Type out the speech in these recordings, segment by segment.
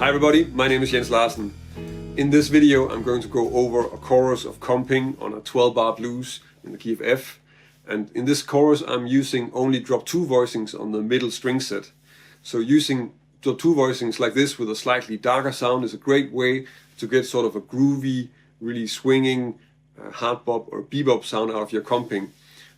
Hi everybody, my name is Jens Larsen. In this video I'm going to go over a chorus of comping on a 12-bar blues in the key of F. And in this chorus I'm using only drop 2 voicings on the middle string set. So using drop 2 voicings like this with a slightly darker sound is a great way to get sort of a groovy, really swinging hardbop or bebop sound out of your comping.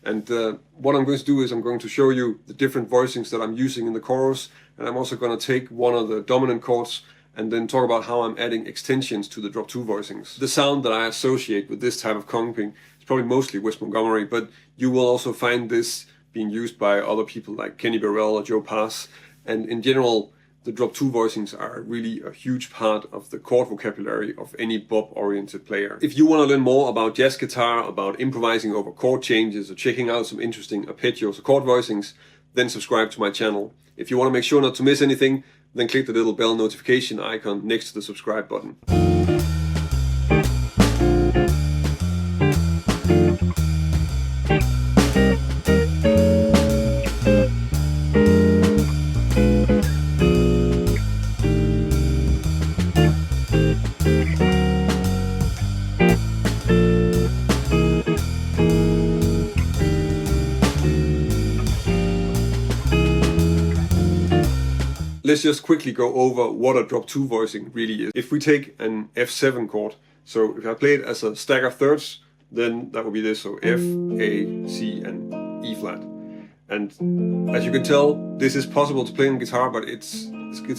And what I'm going to do is I'm going to show you the different voicings that I'm using in the chorus, and I'm also going to take one of the dominant chords and then talk about how I'm adding extensions to the drop 2 voicings. The sound that I associate with this type of comping is probably mostly West Montgomery, but you will also find this being used by other people like Kenny Burrell or Joe Pass. And in general, the drop 2 voicings are really a huge part of the chord vocabulary of any bop-oriented player. If you want to learn more about jazz guitar, about improvising over chord changes, or checking out some interesting arpeggios or chord voicings, then subscribe to my channel. If you want to make sure not to miss anything, then click the little bell notification icon next to the subscribe button. Let's just quickly go over what a drop 2 voicing really is. If we take an F7 chord, so if I play it as a stack of thirds, then that would be this, so F, A, C and E flat. And as you can tell, this is possible to play on guitar, but it's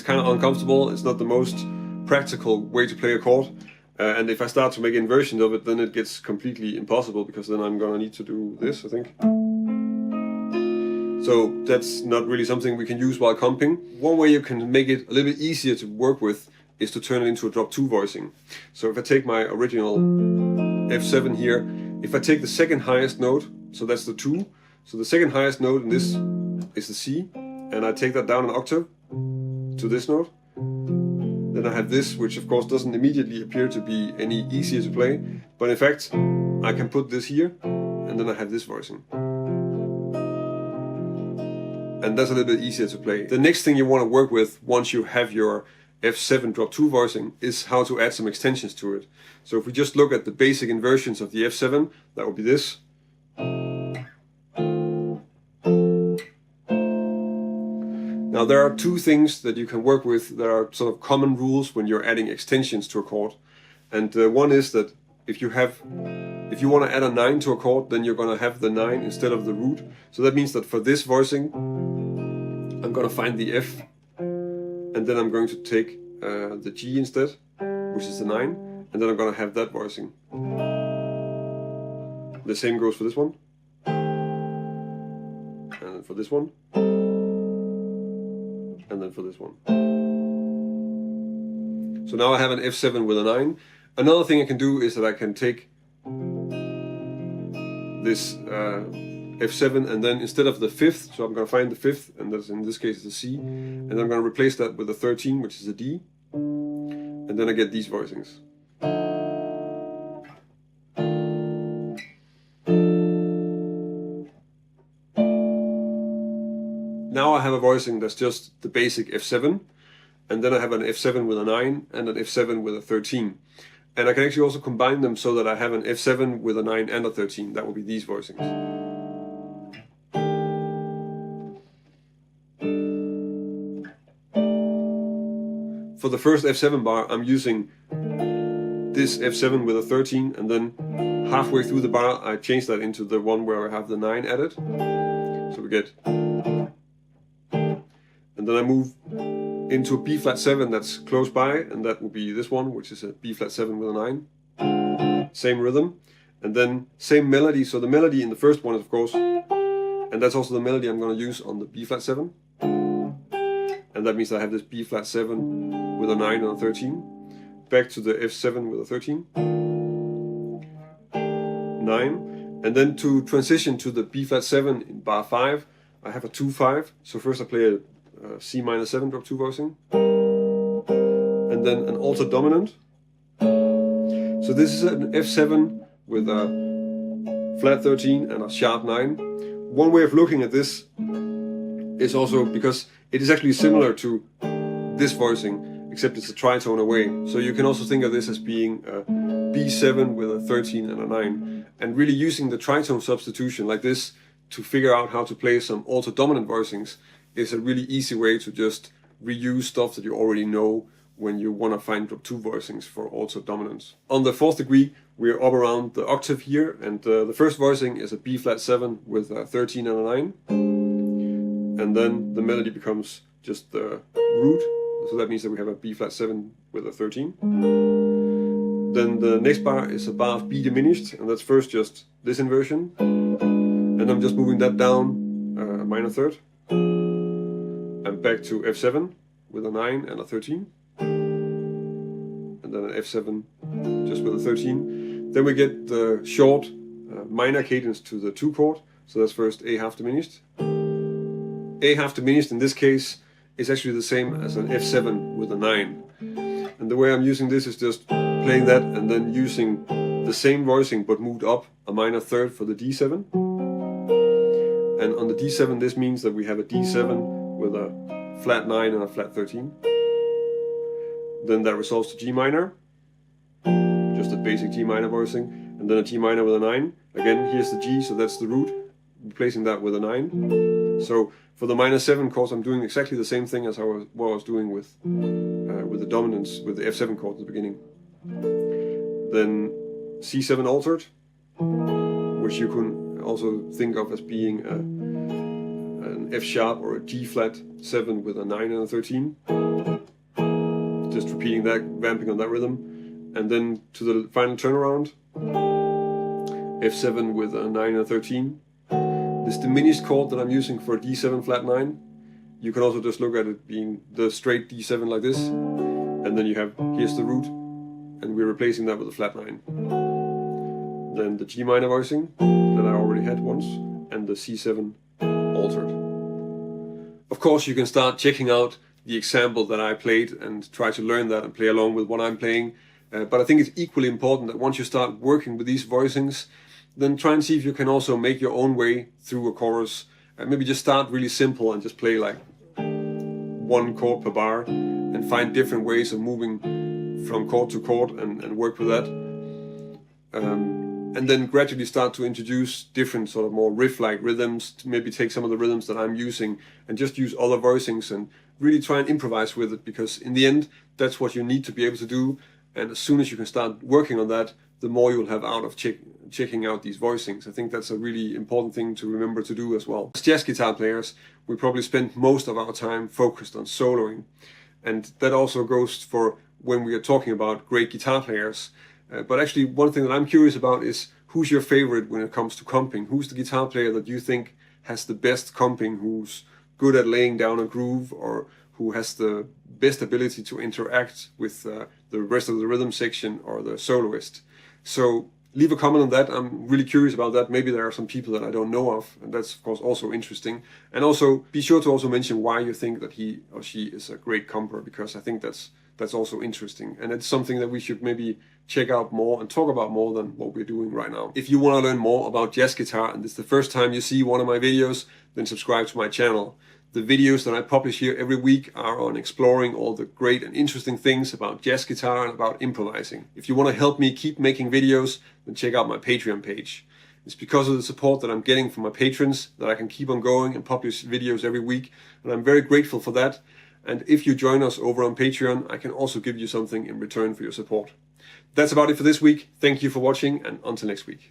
kind of uncomfortable. It's not the most practical way to play a chord. And if I start to make inversions of it, then it gets completely impossible, because then I'm gonna need to do this, I think. So that's not really something we can use while comping. One way you can make it a little bit easier to work with is to turn it into a drop 2 voicing. So if I take my original F7 here, if I take the second highest note, so that's the 2, so the second highest note in this is the C, and I take that down an octave to this note, then I have this, which of course doesn't immediately appear to be any easier to play, but in fact I can put this here, and then I have this voicing. And that's a little bit easier to play. The next thing you want to work with once you have your F7 drop 2 voicing is how to add some extensions to it. So if we just look at the basic inversions of the F7, that would be this. Now there are two things that you can work with that are sort of common rules when you're adding extensions to a chord. And one is that if you want to add a 9 to a chord, then you're going to have the 9 instead of the root. So that means that for this voicing, I'm going to find the F, and then I'm going to take the G instead, which is the 9, and then I'm going to have that voicing. The same goes for this one, and then for this one, and then for this one. So now I have an F7 with a 9. Another thing I can do is that I can take this F7, and then instead of the 5th, so I'm going to find the 5th, and that's in this case the C, and I'm going to replace that with a 13, which is a D, and then I get these voicings. Now I have a voicing that's just the basic F7, and then I have an F7 with a 9 and an F7 with a 13. And I can actually also combine them so that I have an F7 with a 9 and a 13. That would be these voicings. For the first F7 bar, I'm using this F7 with a 13, and then halfway through the bar, I change that into the one where I have the 9 added. So we get... And then I move into a B flat 7 that's close by, and that will be this one, which is a B flat 7 with a 9. Same rhythm, and then same melody. So the melody in the first one is of course, and that's also the melody I'm going to use on the B flat 7. And that means I have this B flat 7 with a 9 and a 13. Back to the F7 with a 13. 9. And then to transition to the B flat 7 in bar 5, I have a 2-5. So first I play a C minor 7 drop 2 voicing, and then an altered dominant. So this is an F7 with a flat 13 and a sharp 9. One way of looking at this is also because it is actually similar to this voicing, except it's a tritone away. So you can also think of this as being a B7 with a 13 and a 9. And really using the tritone substitution like this to figure out how to play some alto dominant voicings is a really easy way to just reuse stuff that you already know when you want to find drop 2 voicings for alto dominance. On the 4th degree, we're up around the octave here, and the first voicing is a B flat 7 with a 13 and a 9. And then the melody becomes just the root, so that means that we have a B flat 7 with a 13. Then the next bar is a bar of B diminished, and that's first just this inversion. And I'm just moving that down a minor third. And back to F7 with a 9 and a 13. And then an F7 just with a 13. Then we get the short minor cadence to the 2 chord. So that's first A half diminished. A half diminished in this case is actually the same as an F7 with a 9. And the way I'm using this is just playing that and then using the same voicing but moved up a minor third for the D7. And on the D7 this means that we have a D7 with a flat 9 and a flat 13. Then that resolves to G minor, just a basic G minor voicing, and then a G minor with a 9. Again, here's the G, so that's the root, replacing that with a 9. So for the minor 7 chords, I'm doing exactly the same thing as what I was doing with the dominance, with the F7 chord at the beginning. Then C7 altered, which you can also think of as being an F sharp or a G flat 7 with a 9 and a 13. Just repeating that, vamping on that rhythm. And then to the final turnaround, F7 with a 9 and a 13. This diminished chord that I'm using for D7 flat 9, you can also just look at it being the straight D7 like this. And then you have, here's the root, and we're replacing that with a flat 9. Then the G minor voicing that I already had once, and the C7 altered. Of course, you can start checking out the example that I played and try to learn that and play along with what I'm playing. But I think it's equally important that once you start working with these voicings, then try and see if you can also make your own way through a chorus. Maybe just start really simple and just play like 1 chord per bar and find different ways of moving from chord to chord and work with that. And then gradually start to introduce different sort of more riff-like rhythms, to maybe take some of the rhythms that I'm using and just use other voicings and really try and improvise with it, because in the end, that's what you need to be able to do. And as soon as you can start working on that, the more you'll have out of checking out these voicings. I think that's a really important thing to remember to do as well. As jazz guitar players, we probably spend most of our time focused on soloing. And that also goes for when we are talking about great guitar players. But actually, one thing that I'm curious about is who's your favorite when it comes to comping? Who's the guitar player that you think has the best comping, who's good at laying down a groove, or who has the best ability to interact with the rest of the rhythm section or the soloist? So leave a comment on that. I'm really curious about that. Maybe there are some people that I don't know of, and that's of course also interesting. And also be sure to also mention why you think that he or she is a great comper, because I think that's also interesting, and it's something that we should maybe check out more and talk about more than what we're doing right now. If you want to learn more about jazz guitar and it's the first time you see one of my videos, then subscribe to my channel. The videos that I publish here every week are on exploring all the great and interesting things about jazz guitar and about improvising. If you want to help me keep making videos, then check out my Patreon page. It's because of the support that I'm getting from my patrons that I can keep on going and publish videos every week, and I'm very grateful for that. And if you join us over on Patreon, I can also give you something in return for your support. That's about it for this week. Thank you for watching, and until next week.